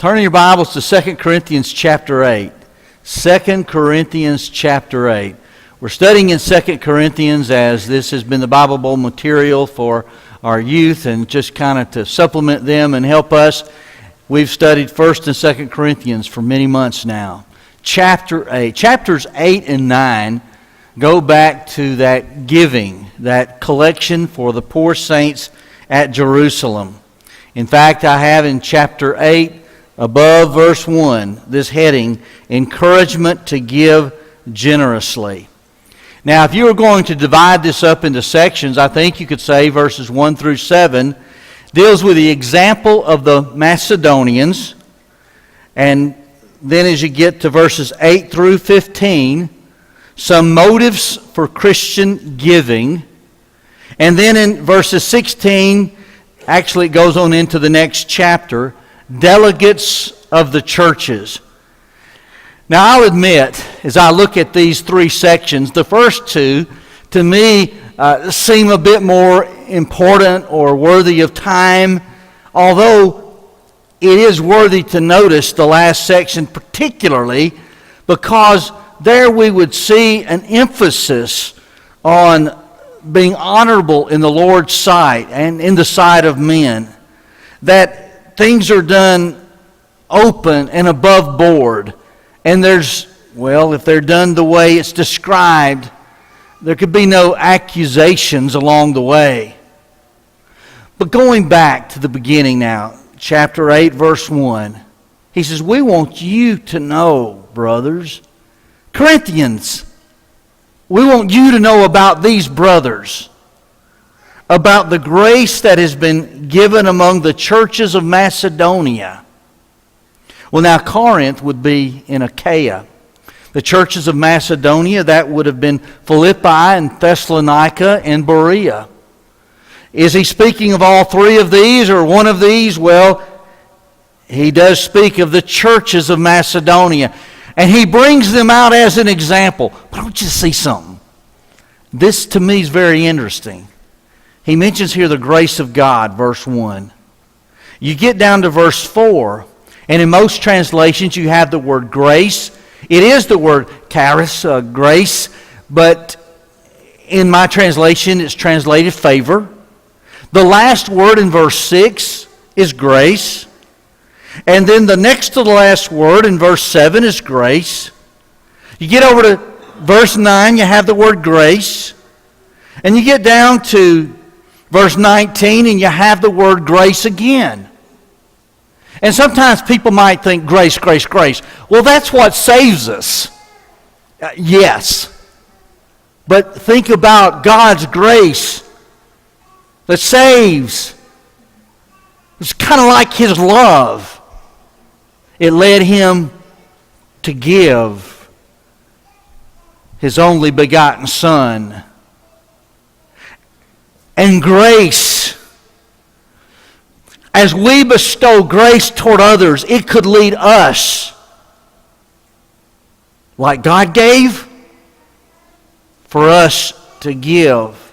Turn your Bibles to 2 Corinthians chapter 8. 2 Corinthians chapter 8. We're studying in 2 Corinthians as this has been the Bible Bowl material for our youth, and just kind of to supplement them and help us. We've studied 1st and 2 Corinthians for many months now. Chapter 8. Chapters 8 and 9 go back to that giving, that collection for the poor saints at Jerusalem. In fact, I have in chapter 8, above verse 1, this heading, Encouragement to Give Generously. Now, if you were going to divide this up into sections, I think you could say verses 1 through 7 deals with the example of the Macedonians, and then as you get to verses 8 through 15, some motives for Christian giving, and then in verses 16, actually it goes on into the next chapter, delegates of the churches. Now, I'll admit, as I look at these three sections, the first two, to me, seem a bit more important or worthy of time, although it is worthy to notice the last section particularly, because there we would see an emphasis on being honorable in the Lord's sight and in the sight of men, that things are done open and above board. And if they're done the way it's described, there could be no accusations along the way. But going back to the beginning now, chapter 8, verse 1, he says, we want you to know, brothers, Corinthians, we want you to know about these brothers, about the grace that has been given among the churches of Macedonia. Well, now Corinth would be in Achaia. The churches of Macedonia, that would have been Philippi and Thessalonica and Berea. Is he speaking of all three of these or one of these? Well, he does speak of the churches of Macedonia. And he brings them out as an example. But I want you to see something. This to me is very interesting. He mentions here the grace of God, verse 1. You get down to verse 4, and in most translations you have the word grace. It is the word charis, grace, but in my translation it's translated favor. The last word in verse 6 is grace. And then the next to the last word in verse 7 is grace. You get over to verse 9, you have the word grace. And you get down to verse 19 and you have the word grace again. And sometimes people might think grace, grace, grace. Well, that's what saves us. Yes. But think about God's grace that saves. It's kind of like His love. It led Him to give His only begotten Son. And grace, as we bestow grace toward others, it could lead us, like God gave, for us to give.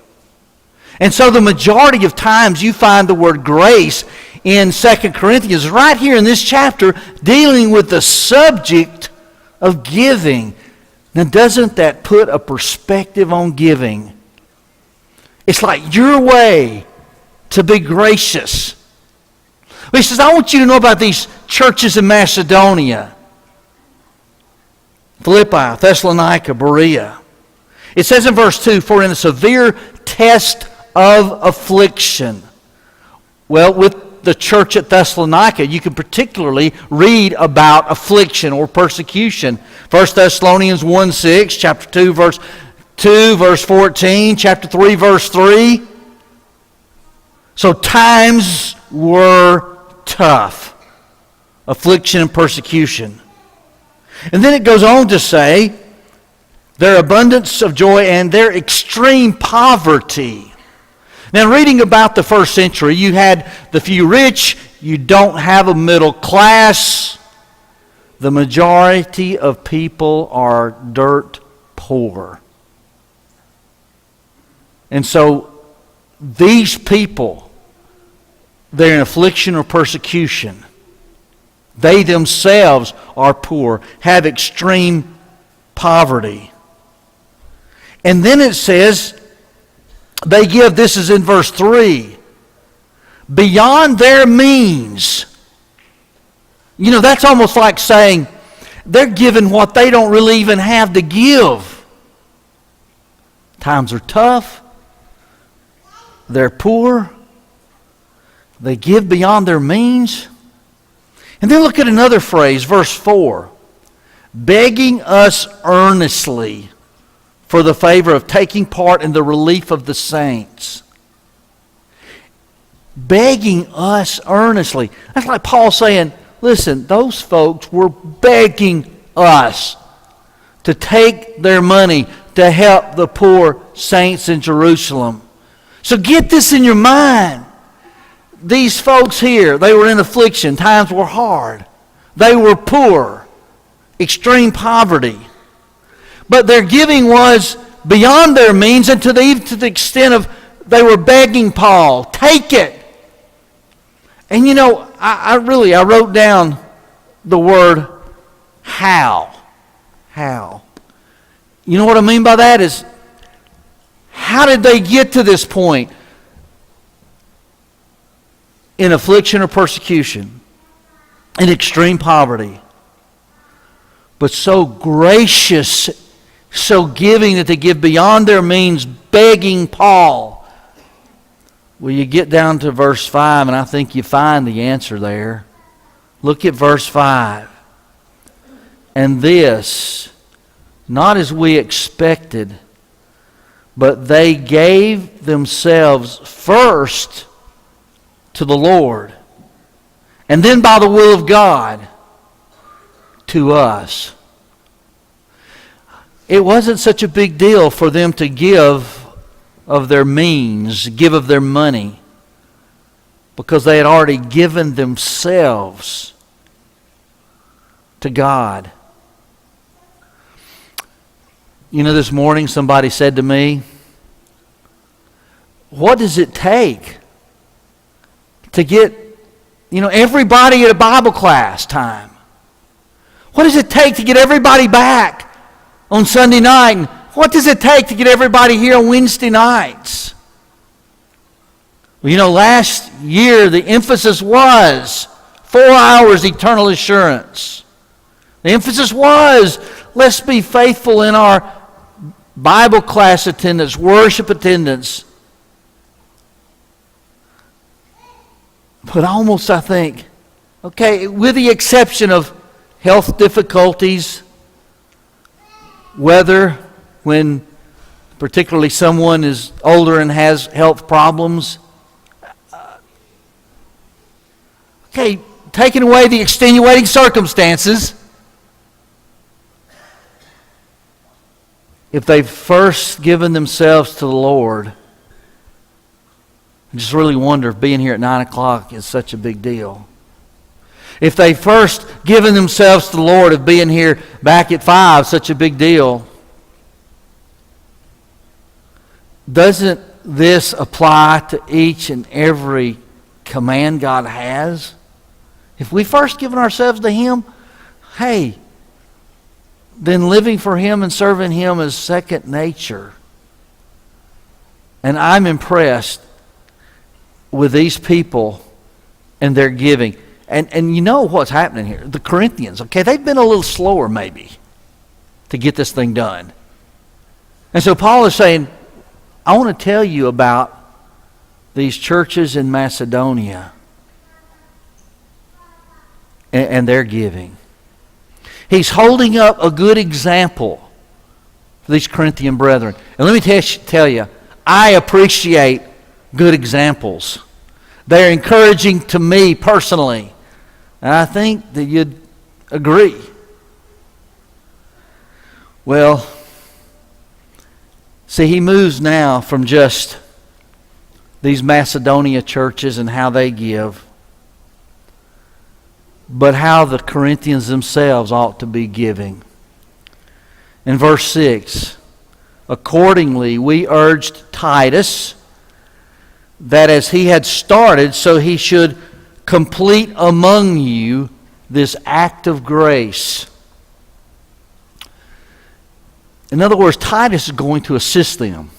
And so the majority of times you find the word grace in 2 Corinthians, right here in this chapter, dealing with the subject of giving. Now, doesn't that put a perspective on giving? It's like your way to be gracious. He says, I want you to know about these churches in Macedonia, Philippi, Thessalonica, Berea. It says in verse 2, for in a severe test of affliction. Well, with the church at Thessalonica, you can particularly read about affliction or persecution. 1 Thessalonians 1:6, chapter 2, verse 2, verse 14, chapter 3, verse 3. So times were tough. Affliction and persecution. And then it goes on to say, their abundance of joy and their extreme poverty. Now, reading about the first century, you had the few rich, you don't have a middle class. The majority of people are dirt poor. And so these people, they're in affliction or persecution. They themselves are poor, have extreme poverty. And then it says, they give, this is in verse 3, beyond their means. You know, that's almost like saying they're giving what they don't really even have to give. Times are tough. They're poor. They give beyond their means. And then look at another phrase, verse 4. Begging us earnestly for the favor of taking part in the relief of the saints. Begging us earnestly. That's like Paul saying, listen, those folks were begging us to take their money to help the poor saints in Jerusalem. So get this in your mind. These folks here, they were in affliction. Times were hard. They were poor. Extreme poverty. But their giving was beyond their means, and even to the extent of they were begging Paul, take it. And you know, I wrote down the word how. How. You know what I mean by that is, how did they get to this point? In affliction or persecution, in extreme poverty, but so gracious, so giving that they give beyond their means, begging Paul. Well, you get down to verse 5, and I think you find the answer there. Look at verse 5. And this, not as we expected, but they gave themselves first to the Lord, and then by the will of God to us. It wasn't such a big deal for them to give of their means, give of their money, because they had already given themselves to God. You know, this morning somebody said to me, what does it take to get, everybody at a Bible class time? What does it take to get everybody back on Sunday night? And what does it take to get everybody here on Wednesday nights? Well, last year the emphasis was 4 hours eternal assurance. The emphasis was, let's be faithful in our Bible class attendance, worship attendance. But almost, I think, okay, with the exception of health difficulties, weather, when particularly someone is older and has health problems, okay, taking away the extenuating circumstances, if they've first given themselves to the Lord, I just really wonder if being here at 9 o'clock is such a big deal. If they first given themselves to the Lord, if being here back at 5 such a big deal, doesn't this apply to each and every command God has? If we first given ourselves to Him, hey, then living for Him and serving Him is second nature. And I'm impressed with these people and their giving. And you know what's happening here. The Corinthians, okay, they've been a little slower maybe to get this thing done. And so Paul is saying, I want to tell you about these churches in Macedonia and their giving. He's holding up a good example for these Corinthian brethren. And let me tell you, I appreciate good examples. They're encouraging to me personally. And I think that you'd agree. Well, see, he moves now from just these Macedonia churches and how they give, but how the Corinthians themselves ought to be giving. In verse 6, accordingly we urged Titus that as he had started, so he should complete among you this act of grace. In other words, Titus is going to assist them.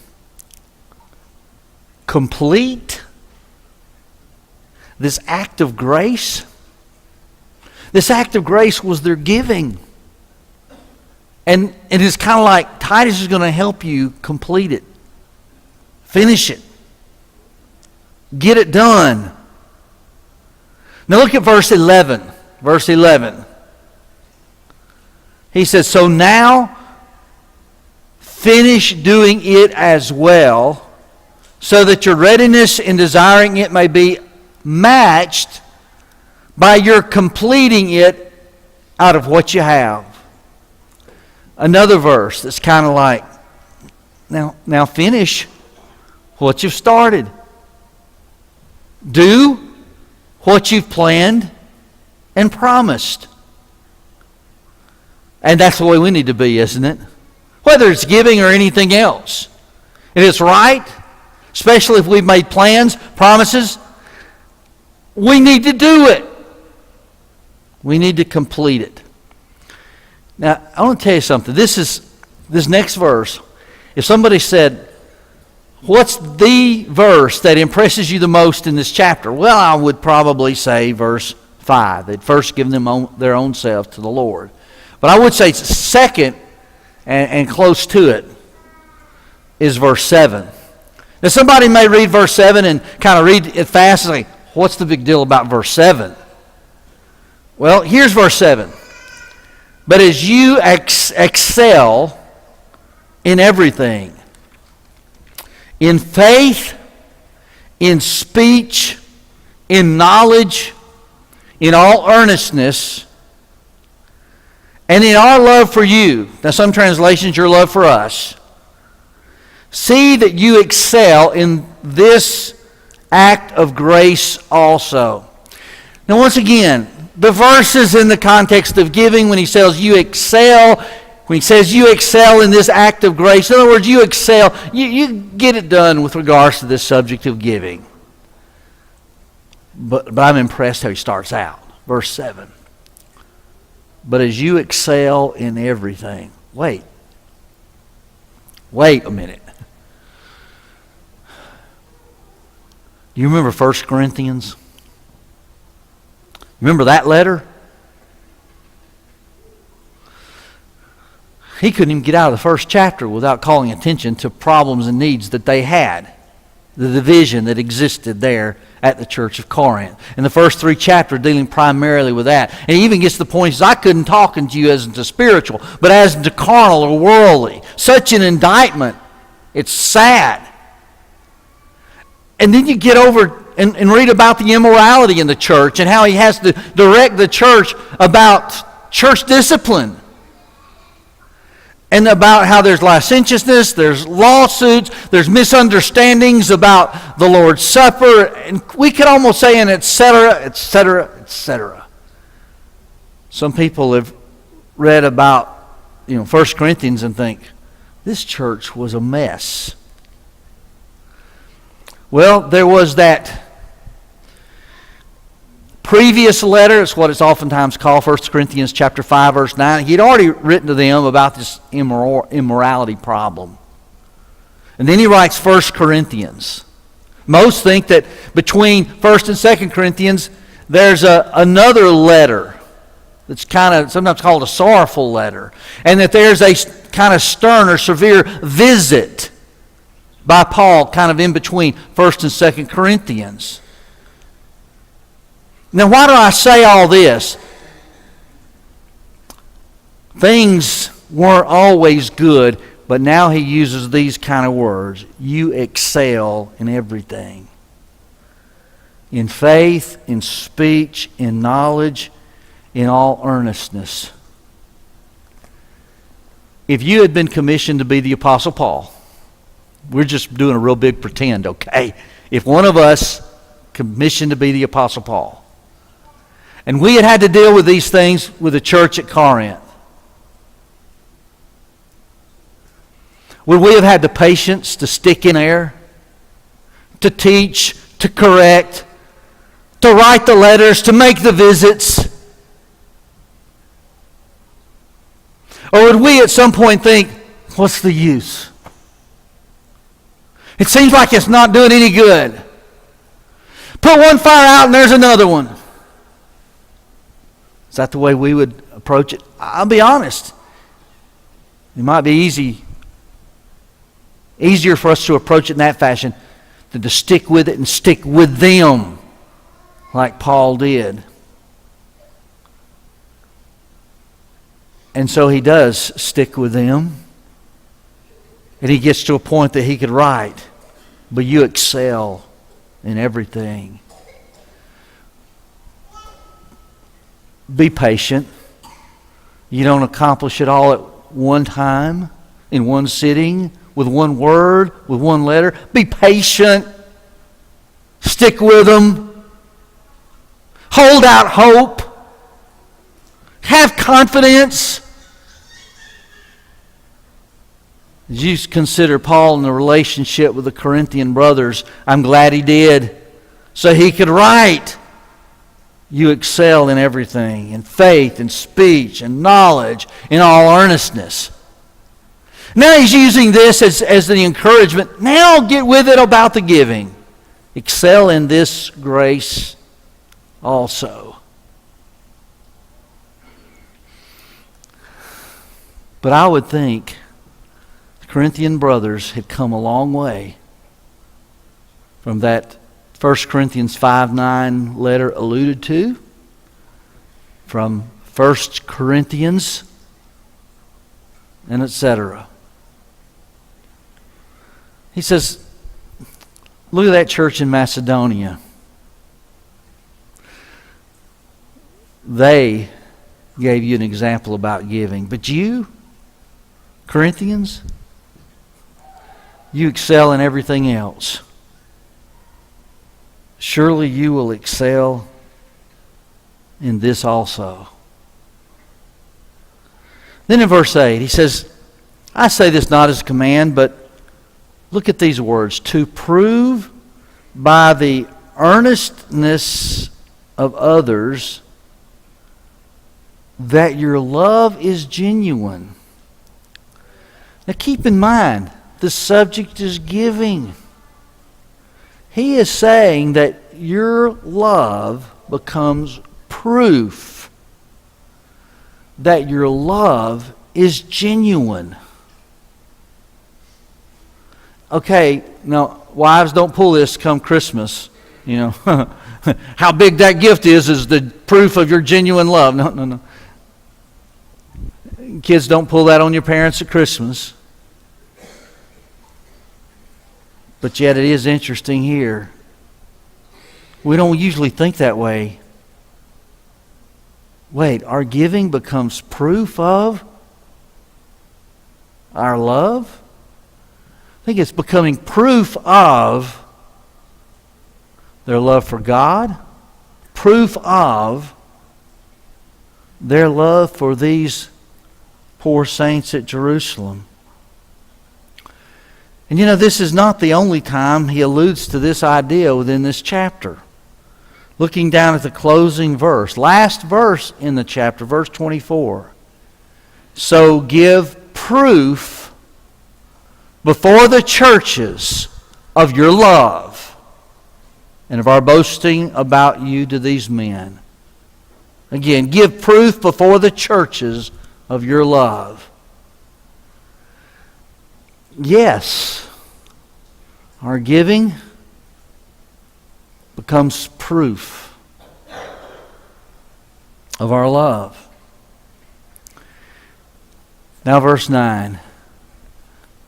Complete this act of grace. This act of grace was their giving. And it's kind of like Titus is going to help you complete it. Finish it. Get it done. Now look at verse 11. Verse 11. He says, so now finish doing it as well, so that your readiness in desiring it may be matched by your completing it out of what you have. Another verse that's kind of like, now finish what you've started. Do what you've planned and promised. And that's the way we need to be, isn't it? Whether it's giving or anything else. If it's right, especially if we've made plans, promises, we need to do it. We need to complete it. Now, I want to tell you something. This next verse, if somebody said, what's the verse that impresses you the most in this chapter? Well, I would probably say verse 5. They'd first given their own self to the Lord. But I would say second, and close to it, is verse 7. Now, somebody may read verse 7 and kind of read it fast and say, what's the big deal about verse 7? Well, here's verse 7. But as you excel in everything, in faith, in speech, in knowledge, in all earnestness, and in our love for you, now some translations, your love for us, see that you excel in this act of grace also. Now once again, the verse is in the context of giving when he says you excel. When he says you excel in this act of grace, in other words, you excel, you get it done with regards to this subject of giving. But I'm impressed how he starts out. Verse 7. But as you excel in everything. Wait a minute. Do you remember 1 Corinthians? Remember that letter? He couldn't even get out of the first chapter without calling attention to problems and needs that they had. The division that existed there at the church of Corinth. And the first 3 chapters dealing primarily with that. And he even gets to the point, he says, I couldn't talk to you as into spiritual, but as into carnal or worldly. Such an indictment. It's sad. And then you get over and read about the immorality in the church and how he has to direct the church about church discipline. And about how there's licentiousness, there's lawsuits, there's misunderstandings about the Lord's Supper, and we could almost say an etc., etc., etc. Some people have read about 1 Corinthians and think, this church was a mess. Well, there was that previous letter, it's what it's oftentimes called, 1 Corinthians chapter 5, verse 9. He'd already written to them about this immorality problem. And then he writes 1 Corinthians. Most think that between 1 and 2 Corinthians, there's another letter that's kind of sometimes called a sorrowful letter. And that there's a kind of stern or severe visit by Paul kind of in between 1 and 2 Corinthians. Now, why do I say all this? Things weren't always good, but now he uses these kind of words. You excel in everything. In faith, in speech, in knowledge, in all earnestness. If you had been commissioned to be the Apostle Paul, we're just doing a real big pretend, okay? If one of us commissioned to be the Apostle Paul, and we had to deal with these things with the church at Corinth, would we have had the patience to stick in there, to teach, to correct, to write the letters, to make the visits? Or would we at some point think, what's the use? It seems like it's not doing any good. Put one fire out and there's another one. Is that the way we would approach it? I'll be honest. It might be easier for us to approach it in that fashion than to stick with it and stick with them like Paul did. And so he does stick with them. And he gets to a point that he could write, but you excel in everything. Be patient. You don't accomplish it all at one time, in one sitting, with one word, with one letter. Be patient. Stick with them. Hold out hope. Have confidence. As you consider Paul in the relationship with the Corinthian brothers, I'm glad he did, so he could write. You excel in everything, in faith, in speech, in knowledge, in all earnestness. Now he's using this as the encouragement. Now get with it about the giving. Excel in this grace also. But I would think the Corinthian brothers had come a long way from that 1 Corinthians 5:9 letter alluded to, from 1 Corinthians, and etc. He says, look at that church in Macedonia. They gave you an example about giving. But you, Corinthians, you excel in everything else. Surely you will excel in this also. Then in verse 8, he says, I say this not as a command, but look at these words. To prove by the earnestness of others that your love is genuine. Now keep in mind, the subject is giving. He is saying that your love becomes proof that your love is genuine. Okay, now wives, don't pull this come Christmas. You know, how big that gift is the proof of your genuine love. No. Kids, don't pull that on your parents at Christmas. But yet it is interesting here. We don't usually think that way. Wait, our giving becomes proof of our love? I think it's becoming proof of their love for God, proof of their love for these poor saints at Jerusalem. And you know, this is not the only time he alludes to this idea within this chapter. Looking down at the closing verse, last verse in the chapter, verse 24. So give proof before the churches of your love and of our boasting about you to these men. Again, give proof before the churches of your love. Yes, our giving becomes proof of our love. Now verse 9.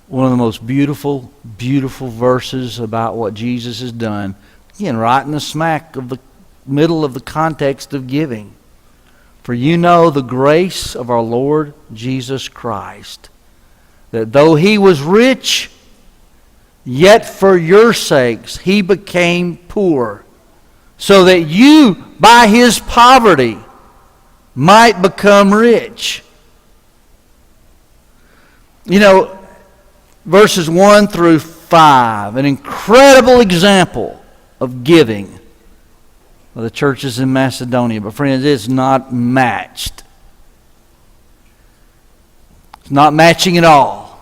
One of the most beautiful, beautiful verses about what Jesus has done. Again, right in the smack of the middle of the context of giving. For you know the grace of our Lord Jesus Christ, that though he was rich, yet for your sakes he became poor, so that you by his poverty might become rich. You know, verses 1 through 5, an incredible example of giving of the churches in Macedonia. But friends, it's not matched It's not matching at all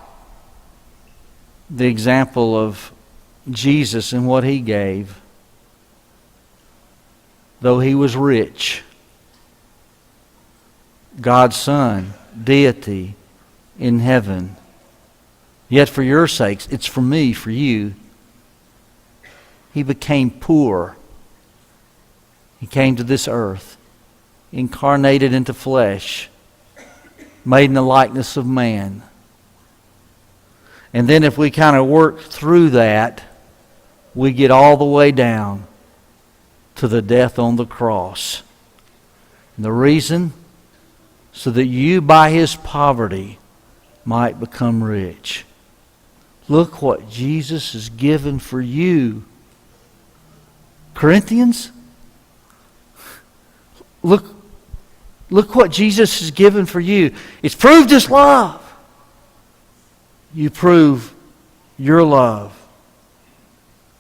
the example of Jesus and what He gave. Though He was rich, God's Son, deity in heaven, yet for your sakes, it's for me, for you, He became poor. He came to this earth, incarnated into flesh, made in the likeness of man. And then if we kind of work through that, we get all the way down to the death on the cross. And the reason? So that you by His poverty might become rich. Look what Jesus has given for you. Corinthians, look what Jesus has given for you. It's proved His love. You prove your love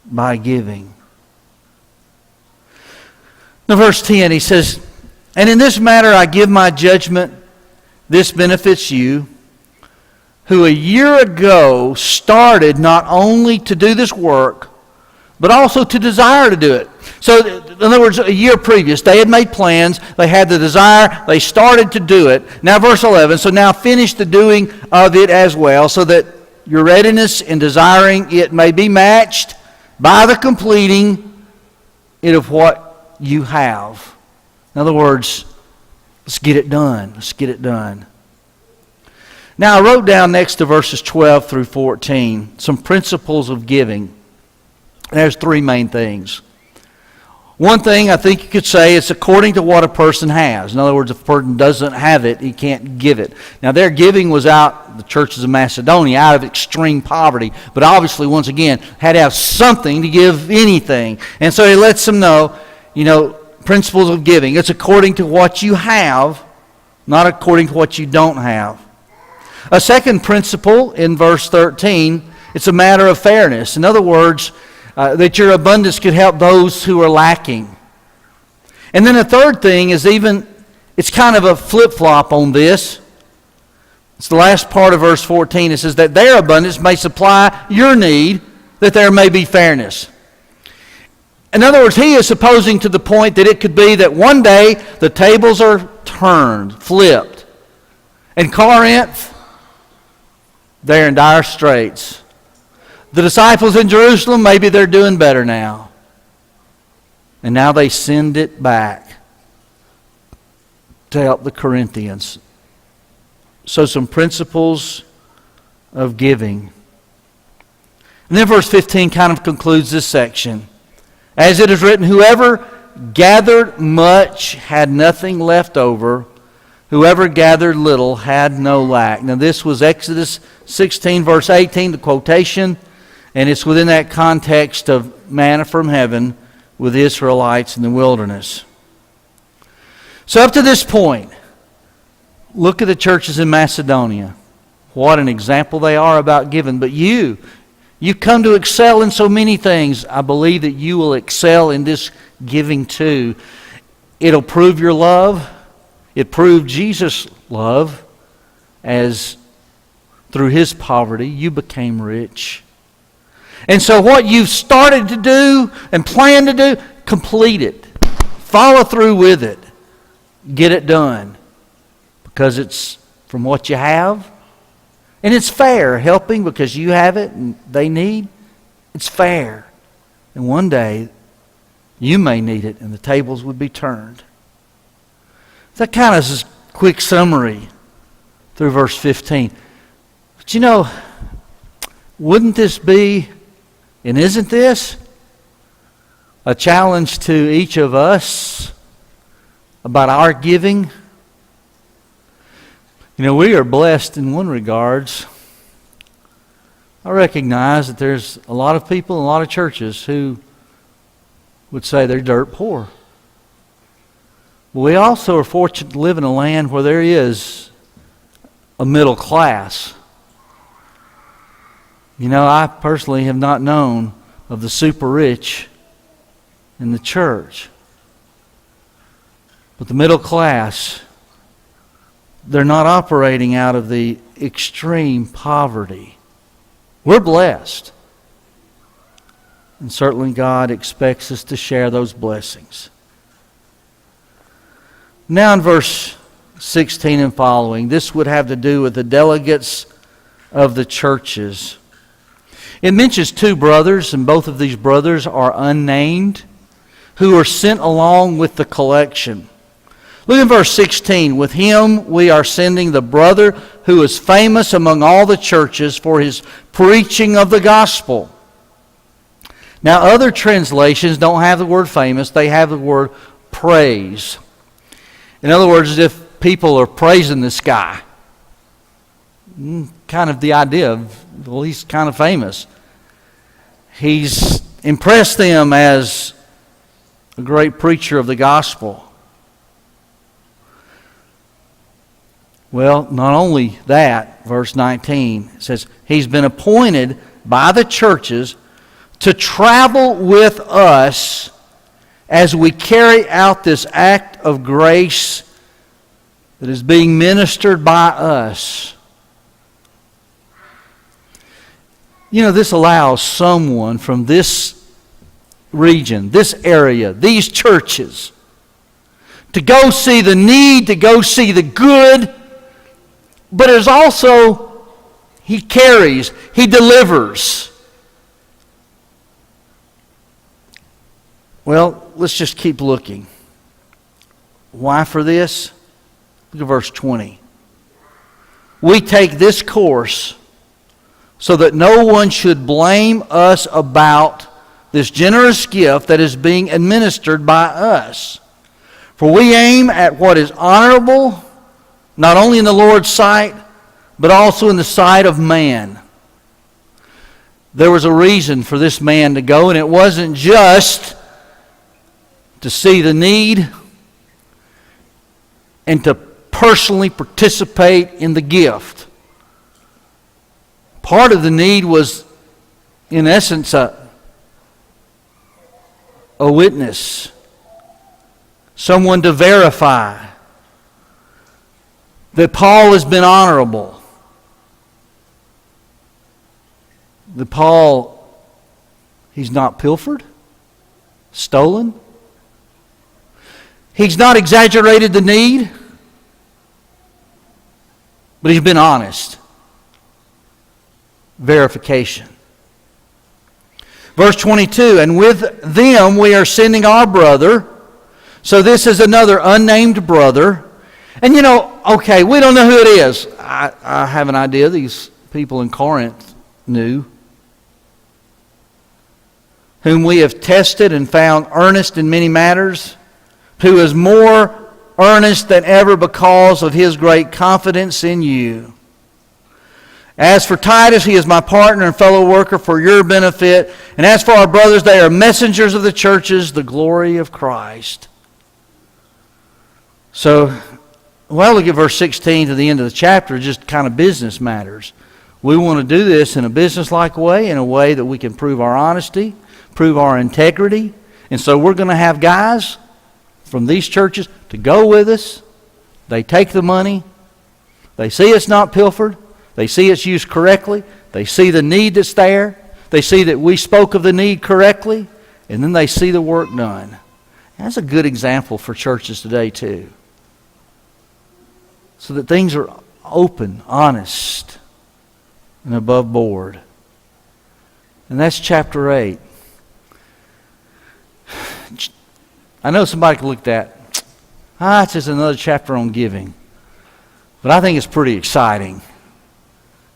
by giving. Now verse 10, he says, "And in this matter I give my judgment. This benefits you, who a year ago started not only to do this work, but also to desire to do it." So, in other words, a year previous, they had made plans, they had the desire, they started to do it. Now verse 11, "So now finish the doing of it as well, so that your readiness in desiring it may be matched by the completing it of what you have." In other words, let's get it done. Let's get it done. Now I wrote down next to verses 12 through 14 some principles of giving. There's three main things. One thing I think you could say is according to what a person has. In other words, if a person doesn't have it, he can't give it. Now their giving was out, the churches of Macedonia, out of extreme poverty. But obviously, once again, had to have something to give anything. And so he lets them know, principles of giving. It's according to what you have, not according to what you don't have. A second principle in verse 13, it's a matter of fairness. In other words, that your abundance could help those who are lacking. And then the third thing is it's kind of a flip-flop on this. It's the last part of verse 14. It says that their abundance may supply your need, that there may be fairness. In other words, he is supposing to the point that it could be that one day the tables are turned, flipped, and Corinth, they're in dire straits. The disciples in Jerusalem, maybe they're doing better now. And now they send it back to help the Corinthians. So some principles of giving. And then verse 15 kind of concludes this section. "As it is written, whoever gathered much had nothing left over. Whoever gathered little had no lack." Now this was Exodus 16 verse 18, the quotation. And it's within that context of manna from heaven with the Israelites in the wilderness. So up to this point, look at the churches in Macedonia. What an example they are about giving. But you come to excel in so many things. I believe that you will excel in this giving too. It'll prove your love. It proved Jesus' love as through His poverty you became rich. And so what you've started to do and plan to do, complete it. Follow through with it. Get it done. Because it's from what you have. And it's fair, helping because you have it and they need. It's fair. And one day, you may need it and the tables would be turned. That kind of is a quick summary through verse 15. But wouldn't this be, and isn't this a challenge to each of us about our giving? We are blessed in one regards. I recognize that there's a lot of people in a lot of churches who would say they're dirt poor. But we also are fortunate to live in a land where there is a middle class. I personally have not known of the super rich in the church. But the middle class, they're not operating out of the extreme poverty. We're blessed. And certainly God expects us to share those blessings. Now in verse 16 and following, this would have to do with the delegates of the churches. It mentions two brothers, and both of these brothers are unnamed, who are sent along with the collection. Look at verse 16. With him we are sending the brother who is famous among all the churches for his preaching of the gospel. Now other translations don't have the word famous, they have the word praise. In other words, as if people are praising this guy. Kind of the idea of, well, he's kind of famous. He's impressed them as a great preacher of the gospel. Well, not only that, verse 19 says, he's been appointed by the churches to travel with us as we carry out this act of grace that is being ministered by us. You know, this allows someone from this region, this area, these churches, to go see the need, to go see the good, but there's also, he carries, he delivers. Well, let's just keep looking. Why for this? Look at verse 20. We take this course so that no one should blame us about this generous gift that is being administered by us. For we aim at what is honorable, not only in the Lord's sight, but also in the sight of man. There was a reason for this man to go, and it wasn't just to see the need and to personally participate in the gift. Part of the need was, in essence, a witness, someone to verify that Paul has been honorable, that Paul, he's not pilfered, stolen, he's not exaggerated the need, but he's been honest. Verification. Verse 22, and with them we are sending our brother. So this is another unnamed brother. And you know, okay, we don't know who it is. I have an idea. These people in Corinth knew. Whom we have tested and found earnest in many matters, who is more earnest than ever because of his great confidence in you. As for Titus, he is my partner and fellow worker for your benefit. And as for our brothers, they are messengers of the churches, the glory of Christ. So, well, look at verse 16 to the end of the chapter, just kind of business matters. We want to do this in a business-like way, in a way that we can prove our honesty, prove our integrity. And so we're going to have guys from these churches to go with us. They take the money. They see it's not pilfered. They see it's used correctly. They see the need that's there. They see that we spoke of the need correctly. And then they see the work done. That's a good example for churches today too. So that things are open, honest, and above board. And that's chapter 8. I know somebody could look at that. It's just another chapter on giving. But I think it's pretty exciting.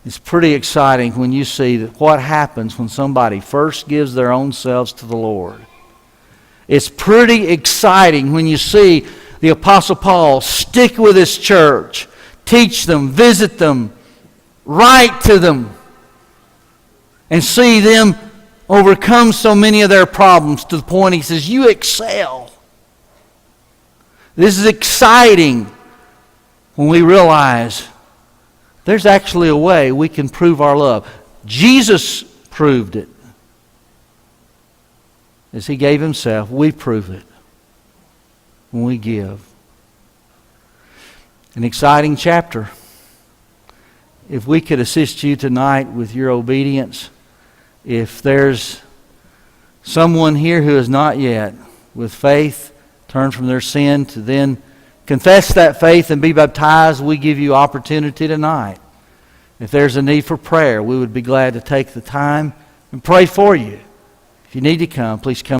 It's pretty exciting when you see that what happens when somebody first gives their own selves to the Lord. It's pretty exciting when you see the Apostle Paul stick with his church, teach them, visit them, write to them, and see them overcome so many of their problems to the point he says, you excel. This is exciting when we realize there's actually a way we can prove our love. Jesus proved it. As he gave himself, we prove it when we give. An exciting chapter. if we could assist you tonight with your obedience. If there's someone here who has not yet, with faith, turned from their sin to then confess that faith and be baptized, we give you opportunity tonight. If there's a need for prayer, we would be glad to take the time and pray for you. If you need to come, please come.